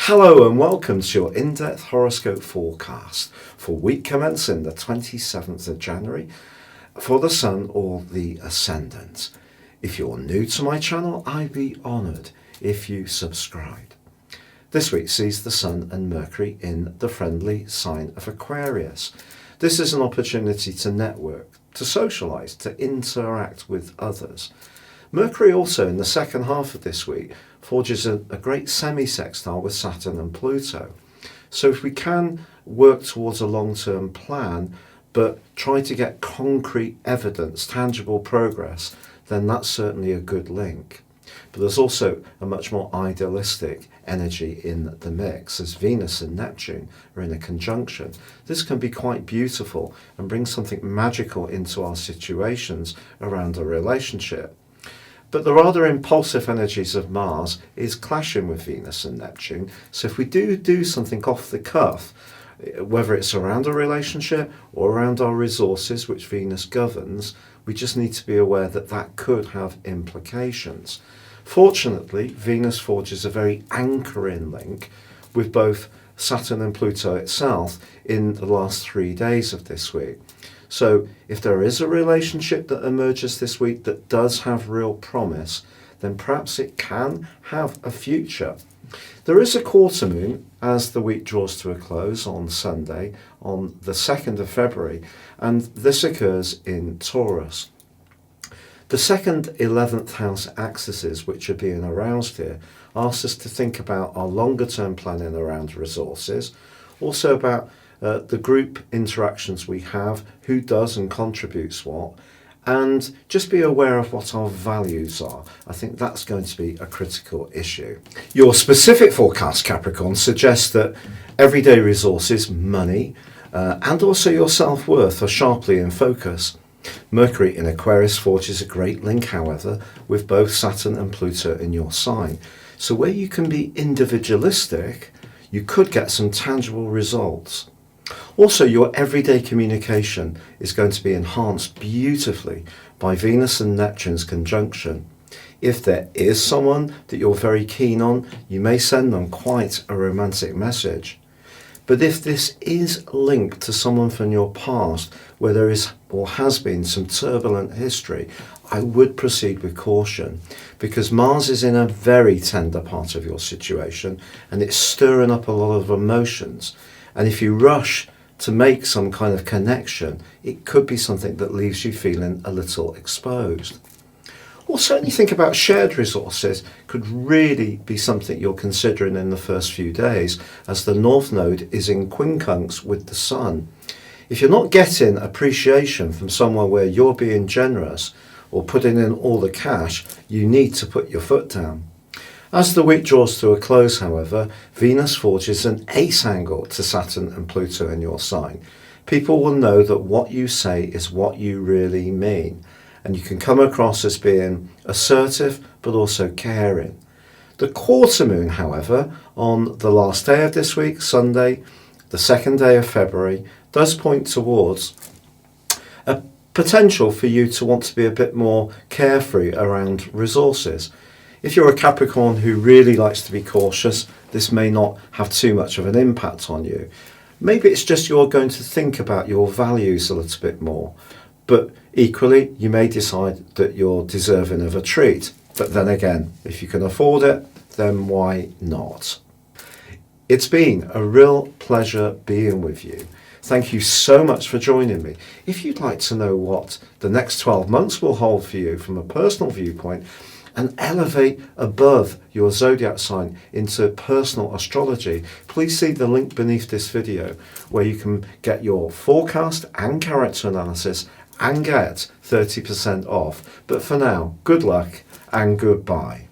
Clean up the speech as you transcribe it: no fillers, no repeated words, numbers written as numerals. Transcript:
Hello and welcome to your in-depth horoscope forecast for week commencing the 27th of January for the Sun or the Ascendant. If you're new to my channel, I'd be honoured if you subscribed. This week sees the Sun and Mercury in the friendly sign of Aquarius. This is an opportunity to network, to socialise, to interact with others. Mercury also in the second half of this week forges a great semi-sextile with Saturn and Pluto. So if we can work towards a long-term plan, but try to get concrete evidence, tangible progress, then that's certainly a good link. But there's also a much more idealistic energy in the mix, as Venus and Neptune are in a conjunction. This can be quite beautiful and bring something magical into our situations around a relationship. But the rather impulsive energies of Mars is clashing with Venus and Neptune. So if we do something off the cuff, whether it's around a relationship or around our resources, which Venus governs, we just need to be aware that that could have implications. Fortunately, Venus forges a very anchoring link with both Saturn and Pluto itself in the last 3 days of this week. So if there is a relationship that emerges this week that does have real promise, then perhaps it can have a future. There is a quarter moon as the week draws to a close on Sunday, on the 2nd of February, and this occurs in Taurus. The second 11th house axes which are being aroused here ask us to think about our longer term planning around resources, also about the group interactions we have, who does and contributes what, and just be aware of what our values are. I think that's going to be a critical issue. Your specific forecast, Capricorn, suggests that everyday resources, money, and also your self-worth are sharply in focus. Mercury in Aquarius forges a great link, however, with both Saturn and Pluto in your sign. So where you can be individualistic, you could get some tangible results. Also, your everyday communication is going to be enhanced beautifully by Venus and Neptune's conjunction. If there is someone that you're very keen on, you may send them quite a romantic message. But if this is linked to someone from your past where there is or has been some turbulent history, I would proceed with caution, because Mars is in a very tender part of your situation and it's stirring up a lot of emotions. And if you rush to make some kind of connection, it could be something that leaves you feeling a little exposed. Or certainly think about shared resources could really be something you're considering in the first few days, as the North Node is in quincunx with the Sun. If you're not getting appreciation from somewhere where you're being generous or putting in all the cash, you need to put your foot down. As the week draws to a close, however, Venus forges an ace angle to Saturn and Pluto in your sign. People will know that what you say is what you really mean, and you can come across as being assertive but also caring. The quarter moon, however, on the last day of this week, Sunday, the 2nd day of February, does point towards a potential for you to want to be a bit more carefree around resources. If you're a Capricorn who really likes to be cautious, this may not have too much of an impact on you. Maybe it's just you're going to think about your values a little bit more. But equally, you may decide that you're deserving of a treat. But then again, if you can afford it, then why not? It's been a real pleasure being with you. Thank you so much for joining me. If you'd like to know what the next 12 months will hold for you from a personal viewpoint, and elevate above your zodiac sign into personal astrology, please see the link beneath this video where you can get your forecast and character analysis and get 30% off. But for now, good luck and goodbye.